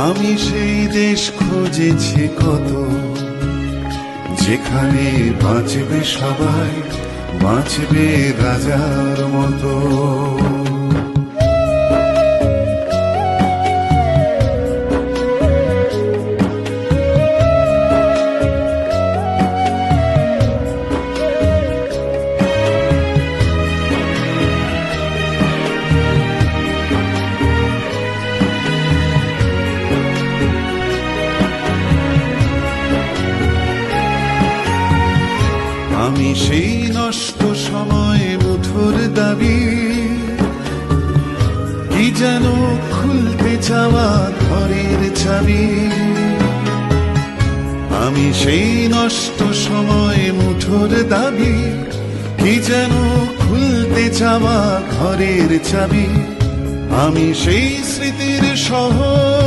আমি সেই দেশ খুঁজেছি কত, যেখানে বাঁচবে সবাই, বাঁচবে রাজার মতো। আমি সেই নষ্ট সময় মুঠোর দাবি, কি যেন খুলতে চাওয়া ঘরের চাবি। আমি সেই নষ্ট সময় মুঠোর দাবি, কি যেন খুলতে চাওয়া ঘরের চাবি। আমি সেই স্মৃতির শহর,